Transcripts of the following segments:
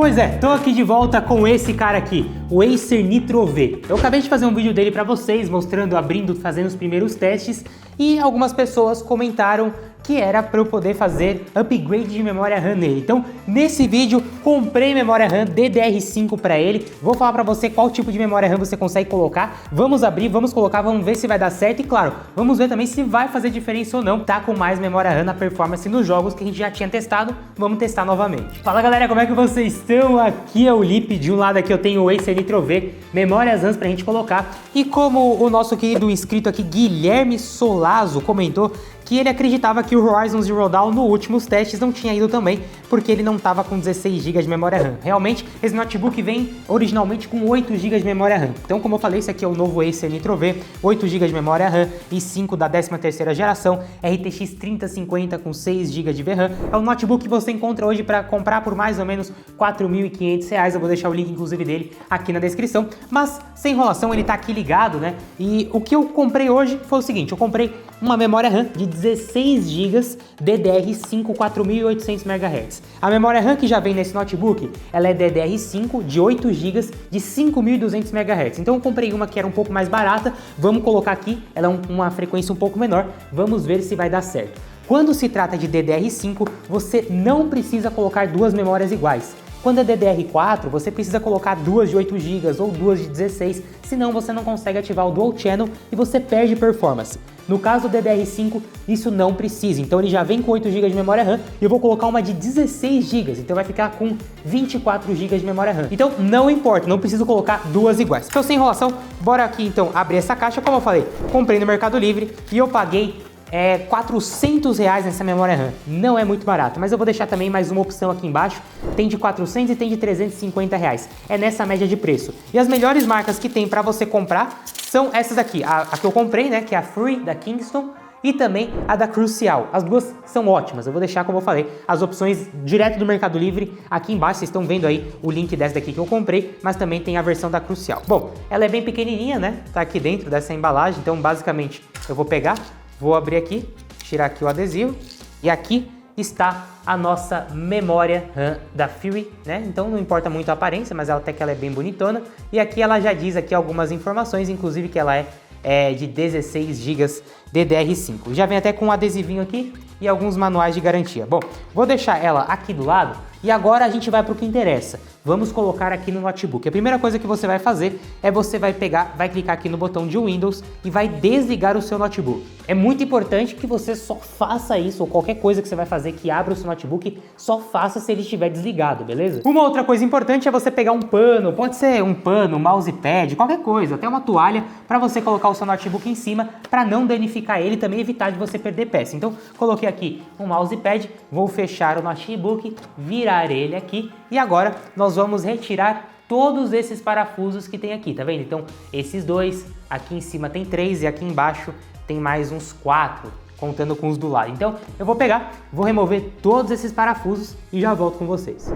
Pois é, tô aqui de volta com esse cara aqui, o Acer Nitro V. Eu acabei de fazer um vídeo dele pra vocês, mostrando, fazendo os primeiros testes, e algumas pessoas comentaram que era para eu poder fazer upgrade de memória RAM nele. Então, nesse vídeo, comprei memória RAM DDR5 para ele. Vou falar para você qual tipo de memória RAM você consegue colocar. Vamos abrir, vamos colocar, vamos ver se vai dar certo. E claro, vamos ver também se vai fazer diferença ou não. Tá com mais memória RAM na performance nos jogos que a gente já tinha testado. Vamos testar novamente. Fala galera, como é que vocês estão? Aqui é o Lipe. De um lado aqui eu tenho o Acer Nitro V, memórias RAM pra gente colocar. E como o nosso querido inscrito aqui, Guilherme Solazo, comentou que ele acreditava que o Horizon Zero Dawn no últimos testes não tinha ido também, porque ele não estava com 16 GB de memória RAM. Realmente, esse notebook vem originalmente com 8 GB de memória RAM. Então, como eu falei, esse aqui é o novo Acer Nitro V, 8 GB de memória RAM e 5 da 13ª geração, RTX 3050 com 6 GB de VRAM. É um notebook que você encontra hoje para comprar por mais ou menos R$4.500. Eu vou deixar o link, inclusive, dele aqui na descrição. Mas, sem enrolação, ele tá aqui ligado, né? E o que eu comprei hoje foi o seguinte, eu comprei uma memória RAM de 16 GB DDR5 4800 MHz. A memória RAM que já vem nesse notebook, ela é DDR5 de 8 GB de 5200 MHz. Então eu comprei uma que era um pouco mais barata, vamos colocar aqui, ela é uma frequência um pouco menor, vamos ver se vai dar certo. Quando se trata de DDR5, você não precisa colocar duas memórias iguais. Quando é DDR4, você precisa colocar duas de 8 GB ou duas de 16, senão você não consegue ativar o Dual Channel e você perde performance. No caso do DDR5, isso não precisa, então ele já vem com 8 GB de memória RAM e eu vou colocar uma de 16 GB, então vai ficar com 24 GB de memória RAM. Então não importa, não preciso colocar duas iguais. Então sem enrolação, bora aqui então abrir essa caixa. Como eu falei, comprei no Mercado Livre e eu paguei R$400 nessa memória RAM. Não é muito barato, mas eu vou deixar também mais uma opção aqui embaixo. Tem de 400 e tem de R$350. É nessa média de preço. E as melhores marcas que tem para você comprar são essas aqui. A que eu comprei, né, que é a Free da Kingston, e também a da Crucial. As duas são ótimas. Eu vou deixar, como eu falei, as opções direto do Mercado Livre aqui embaixo. Vocês estão vendo aí o link dessa daqui que eu comprei, mas também tem a versão da Crucial. Bom, ela é bem pequenininha, né? Tá aqui dentro dessa embalagem, então basicamente eu vou pegar, vou abrir aqui, tirar aqui o adesivo e aqui está a nossa memória RAM da Fury, né? Então não importa muito a aparência, mas até que ela é bem bonitona. E aqui ela já diz aqui algumas informações, inclusive que ela é de 16 GB DDR5. Já vem até com um adesivinho aqui e alguns manuais de garantia. Bom, vou deixar ela aqui do lado e agora a gente vai para o que interessa. Vamos colocar aqui no notebook. A primeira coisa que você vai fazer é você vai clicar aqui no botão de Windows e vai desligar o seu notebook. É muito importante que você só faça isso, ou qualquer coisa que você vai fazer que abra o seu notebook, só faça se ele estiver desligado, beleza? Uma outra coisa importante é você pegar um pano, pode ser um pano, um mousepad, qualquer coisa, até uma toalha, para você colocar o seu notebook em cima, para não danificar ele e também evitar de você perder peça. Então, coloquei aqui um mousepad, vou fechar o notebook, virar ele aqui e agora nós vamos retirar todos esses parafusos que tem aqui, tá vendo? Então, esses dois, aqui em cima tem 3 e aqui embaixo tem mais uns 4, contando com os do lado. Então, eu vou pegar, vou remover todos esses parafusos e já volto com vocês.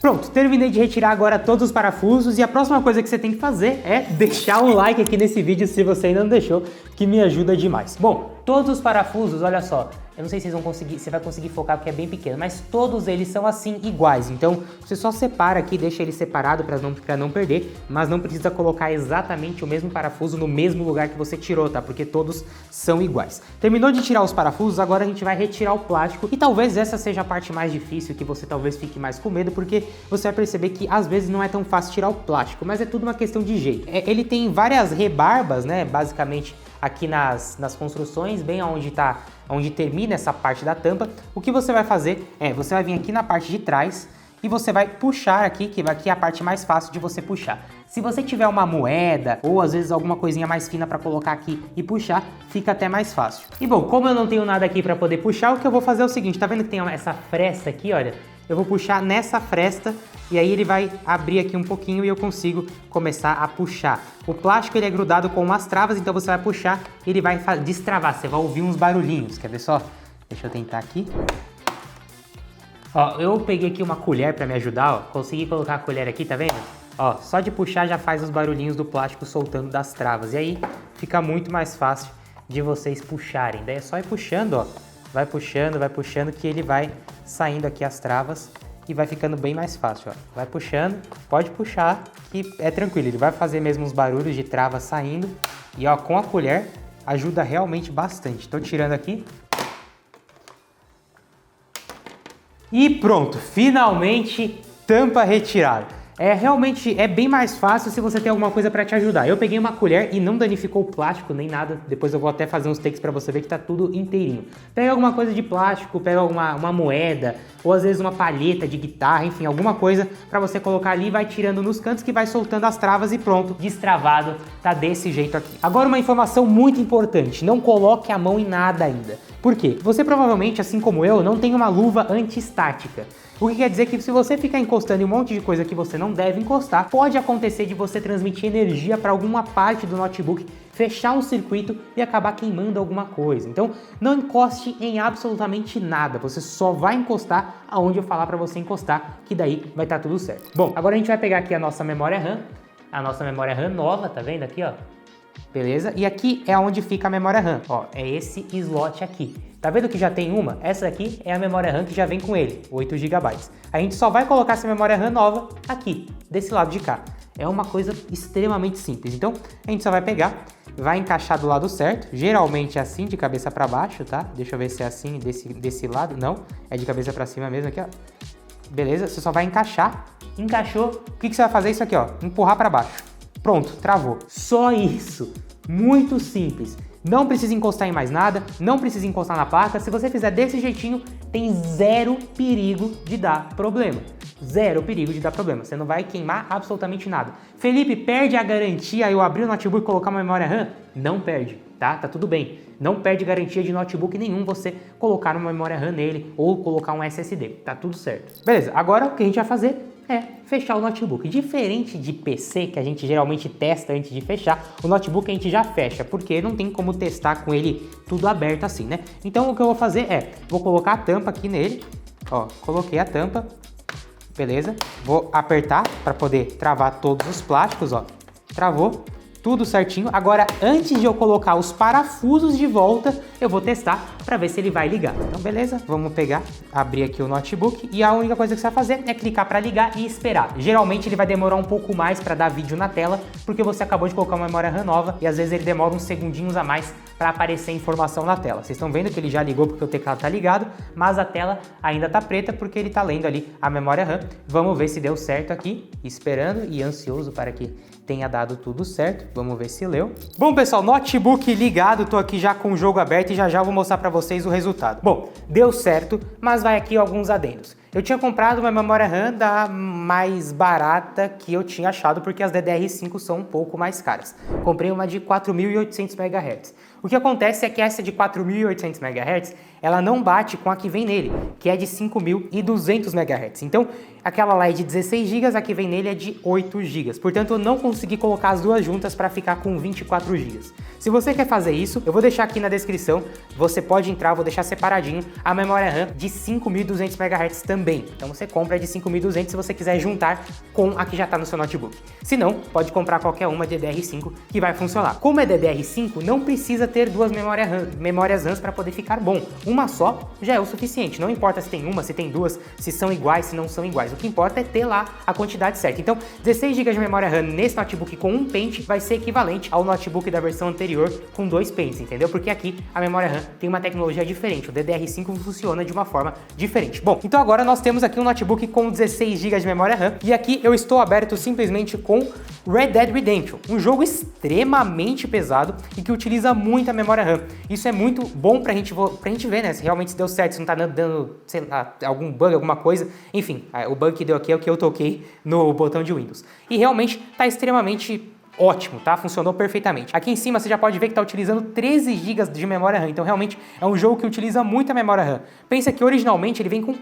Pronto, terminei de retirar agora todos os parafusos e a próxima coisa que você tem que fazer é deixar um like aqui nesse vídeo se você ainda não deixou, que me ajuda demais. Bom, todos os parafusos, olha só, eu não sei se vocês vão conseguir, você vai conseguir focar porque é bem pequeno, mas todos eles são assim iguais, então você só separa aqui, deixa ele separado para não perder, mas não precisa colocar exatamente o mesmo parafuso no mesmo lugar que você tirou, tá? Porque todos são iguais. Terminou de tirar os parafusos, agora a gente vai retirar o plástico e talvez essa seja a parte mais difícil, que você talvez fique mais com medo, porque você vai perceber que às vezes não é tão fácil tirar o plástico, mas é tudo uma questão de jeito. Ele tem várias rebarbas, né, basicamente aqui nas construções, bem onde termina essa parte da tampa. O que você vai fazer é, você vai vir aqui na parte de trás e você vai puxar aqui, que aqui é a parte mais fácil de você puxar. Se você tiver uma moeda ou às vezes alguma coisinha mais fina para colocar aqui e puxar, fica até mais fácil. E bom, como eu não tenho nada aqui para poder puxar, o que eu vou fazer é o seguinte, tá vendo que tem essa fresta aqui, olha? Eu vou puxar nessa fresta e aí ele vai abrir aqui um pouquinho e eu consigo começar a puxar. O plástico ele é grudado com umas travas, então você vai puxar e ele vai destravar, você vai ouvir uns barulhinhos, quer ver só? Deixa eu tentar aqui. Ó, eu peguei aqui uma colher para me ajudar, ó, consegui colocar a colher aqui, tá vendo? Ó, só de puxar já faz os barulhinhos do plástico soltando das travas e aí fica muito mais fácil de vocês puxarem. Daí é só ir puxando, ó. Vai puxando que ele vai saindo aqui as travas e vai ficando bem mais fácil, ó. Vai puxando, pode puxar que é tranquilo. Ele vai fazer mesmo uns barulhos de trava saindo e ó, com a colher ajuda realmente bastante. Tô tirando aqui. E pronto, finalmente tampa retirada. Realmente é bem mais fácil se você tem alguma coisa para te ajudar. Eu peguei uma colher e não danificou o plástico nem nada. Depois eu vou até fazer uns takes para você ver que tá tudo inteirinho. Pega alguma coisa de plástico, pega uma moeda ou às vezes uma palheta de guitarra, enfim, alguma coisa para você colocar ali, vai tirando nos cantos que vai soltando as travas e pronto, destravado, tá desse jeito aqui. Agora uma informação muito importante, não coloque a mão em nada ainda. Por quê? Você provavelmente, assim como eu, não tem uma luva anti-estática. O que quer dizer que se você ficar encostando em um monte de coisa que você não deve encostar, pode acontecer de você transmitir energia para alguma parte do notebook, fechar um circuito e acabar queimando alguma coisa. Então, não encoste em absolutamente nada, você só vai encostar aonde eu falar para você encostar, que daí vai estar tudo certo. Bom, agora a gente vai pegar aqui a nossa memória RAM nova, tá vendo aqui, ó? Beleza? E aqui é onde fica a memória RAM, ó, é esse slot aqui. Tá vendo que já tem uma? Essa daqui é a memória RAM que já vem com ele, 8 GB. A gente só vai colocar essa memória RAM nova aqui, desse lado de cá. É uma coisa extremamente simples. Então, a gente só vai pegar, vai encaixar do lado certo, geralmente é assim, de cabeça para baixo, tá? Deixa eu ver se é assim, desse lado. Não, é de cabeça para cima mesmo aqui, ó. Beleza? Você só vai encaixar. Encaixou, o que você vai fazer? Isso aqui, ó, empurrar para baixo. Pronto, travou. Só isso. Muito simples. Não precisa encostar em mais nada, não precisa encostar na placa. Se você fizer desse jeitinho, tem zero perigo de dar problema. Zero perigo de dar problema. Você não vai queimar absolutamente nada. Felipe, perde a garantia eu abrir o notebook e colocar uma memória RAM? Não perde, tá? Tá tudo bem. Não perde garantia de notebook nenhum você colocar uma memória RAM nele ou colocar um SSD. Tá tudo certo. Beleza, agora o que a gente vai fazer é fechar o notebook. Diferente de PC, que a gente geralmente testa antes de fechar, o notebook a gente já fecha, porque não tem como testar com ele tudo aberto assim, né? Então o que eu vou fazer é, vou colocar a tampa aqui nele, ó, coloquei a tampa, beleza? Vou apertar para poder travar todos os plásticos, ó, travou. Tudo certinho. Agora, antes de eu colocar os parafusos de volta, eu vou testar para ver se ele vai ligar. Então, beleza? Vamos pegar, abrir aqui o notebook e a única coisa que você vai fazer é clicar para ligar e esperar. Geralmente ele vai demorar um pouco mais para dar vídeo na tela, porque você acabou de colocar uma memória RAM nova e às vezes ele demora uns segundinhos a mais para aparecer informação na tela. Vocês estão vendo que ele já ligou porque o teclado tá ligado, mas a tela ainda tá preta porque ele tá lendo ali a memória RAM. Vamos ver se deu certo aqui, esperando e ansioso para que tenha dado tudo certo. Vamos ver se leu. Bom, pessoal, notebook ligado, tô aqui já com o jogo aberto e já vou mostrar para vocês o resultado. Bom, deu certo, mas vai aqui alguns adendos. Eu tinha comprado uma memória RAM da mais barata que eu tinha achado, porque as DDR5 são um pouco mais caras. Comprei uma de 4.800 MHz. O que acontece é que essa de 4.800 MHz, ela não bate com a que vem nele, que é de 5.200 MHz. Então, aquela lá é de 16 GB, a que vem nele é de 8 GB. Portanto, eu não consegui colocar as duas juntas para ficar com 24 GB. Se você quer fazer isso, eu vou deixar aqui na descrição, você pode entrar, vou deixar separadinho a memória RAM de 5.200 MHz também. Então você compra de 5.200 se você quiser juntar com a que já está no seu notebook. Se não, pode comprar qualquer uma DDR5 que vai funcionar. Como é DDR5, não precisa ter duas memórias RAM para poder ficar bom. Uma só já é o suficiente. Não importa se tem uma, se tem duas, se são iguais, se não são iguais. O que importa é ter lá a quantidade certa. Então, 16 GB de memória RAM nesse notebook com um pente vai ser equivalente ao notebook da versão anterior com 2 pentes, entendeu? Porque aqui a memória RAM tem uma tecnologia diferente. O DDR5 funciona de uma forma diferente. Bom, então agora nós temos aqui um notebook com 16 GB de memória RAM e aqui eu estou aberto simplesmente com Red Dead Redemption, um jogo extremamente pesado e que utiliza muita memória RAM. Isso é muito bom pra gente ver, né, se realmente deu certo, se não tá dando, sei lá, algum bug, alguma coisa. Enfim, o bug que deu aqui é o que eu toquei no botão de Windows. E realmente tá extremamente ótimo, tá? Funcionou perfeitamente. Aqui em cima você já pode ver que tá utilizando 13 GB de memória RAM, então realmente é um jogo que utiliza muita memória RAM. Pensa que originalmente ele vem com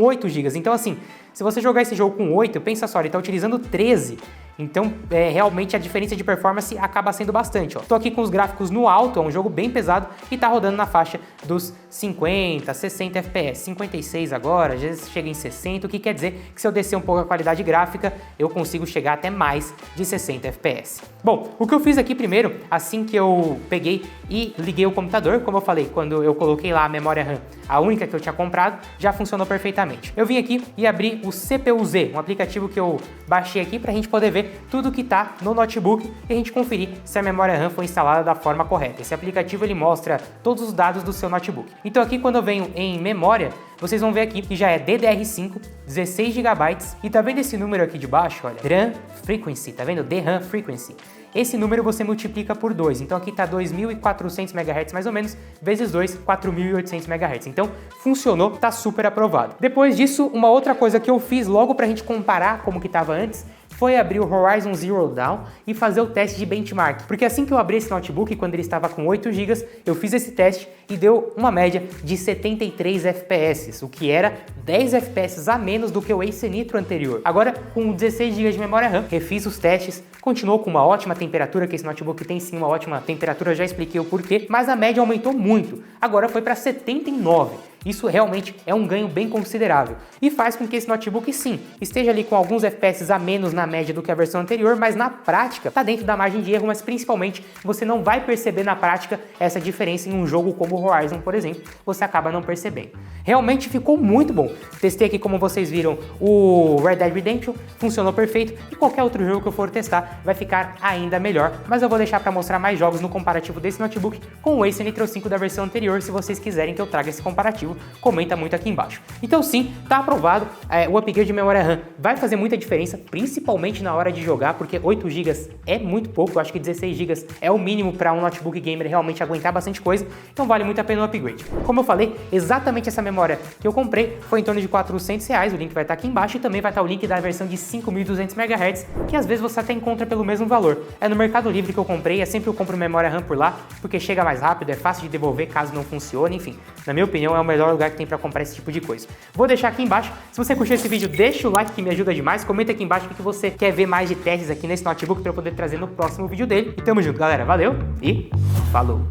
8 GB, então assim, se você jogar esse jogo com 8, pensa só, ele tá utilizando 13. Então, realmente a diferença de performance acaba sendo bastante, ó. Tô aqui com os gráficos no alto, é um jogo bem pesado e tá rodando na faixa dos 50, 60 FPS, 56 agora, às vezes chega em 60, o que quer dizer que se eu descer um pouco a qualidade gráfica, eu consigo chegar até mais de 60 FPS. Bom, o que eu fiz aqui primeiro, assim que eu peguei e liguei o computador, como eu falei, quando eu coloquei lá a memória RAM, a única que eu tinha comprado, já funcionou perfeitamente. Eu vim aqui e abri o CPU-Z, um aplicativo que eu baixei aqui pra gente poder ver tudo que tá no notebook e a gente conferir se a memória RAM foi instalada da forma correta. Esse aplicativo ele mostra todos os dados do seu notebook. Então aqui quando eu venho em memória, vocês vão ver aqui que já é DDR5, 16 GB e tá vendo esse número aqui de baixo, olha, DRAM Frequency, tá vendo? DRAM Frequency. Esse número você multiplica por 2, então aqui tá 2.400 MHz mais ou menos, vezes 2, 4.800 MHz. Então funcionou, tá super aprovado. Depois disso, uma outra coisa que eu fiz logo pra gente comparar como que tava antes, foi abrir o Horizon Zero Dawn e fazer o teste de benchmark. Porque assim que eu abri esse notebook, quando ele estava com 8 GB, eu fiz esse teste e deu uma média de 73 FPS, o que era 10 FPS a menos do que o Ace Nitro anterior. Agora, com 16 GB de memória RAM, refiz os testes, continuou com uma ótima temperatura, que esse notebook tem sim uma ótima temperatura, eu já expliquei o porquê, mas a média aumentou muito. Agora foi para 79. Isso realmente é um ganho bem considerável e faz com que esse notebook sim, esteja ali com alguns FPS a menos na média do que a versão anterior, mas na prática está dentro da margem de erro, mas principalmente você não vai perceber na prática essa diferença em um jogo como o Horizon, por exemplo, você acaba não percebendo. Realmente ficou muito bom. Testei aqui, como vocês viram, o Red Dead Redemption, funcionou perfeito e qualquer outro jogo que eu for testar vai ficar ainda melhor, mas eu vou deixar para mostrar mais jogos no comparativo desse notebook com o Ace Nitro 5 da versão anterior, se vocês quiserem que eu traga esse comparativo, comenta muito aqui embaixo. Então sim, tá aprovado, o upgrade de memória RAM vai fazer muita diferença, principalmente na hora de jogar, porque 8 GB é muito pouco, eu acho que 16 GB é o mínimo para um notebook gamer realmente aguentar bastante coisa, então vale muito a pena o upgrade. Como eu falei, exatamente essa memória que eu comprei foi em torno de R$400, o link vai estar aqui embaixo e também vai estar o link da versão de 5.200 MHz, que às vezes você até encontra pelo mesmo valor. É no Mercado Livre que eu comprei, sempre eu compro memória RAM por lá, porque chega mais rápido, é fácil de devolver caso não funcione, enfim, na minha opinião é o melhor lugar que tem para comprar esse tipo de coisa. Vou deixar aqui embaixo, se você curtiu esse vídeo, deixa o like que me ajuda demais, comenta aqui embaixo o que você quer ver mais de testes aqui nesse notebook para eu poder trazer no próximo vídeo dele. E tamo junto, galera, valeu e falou!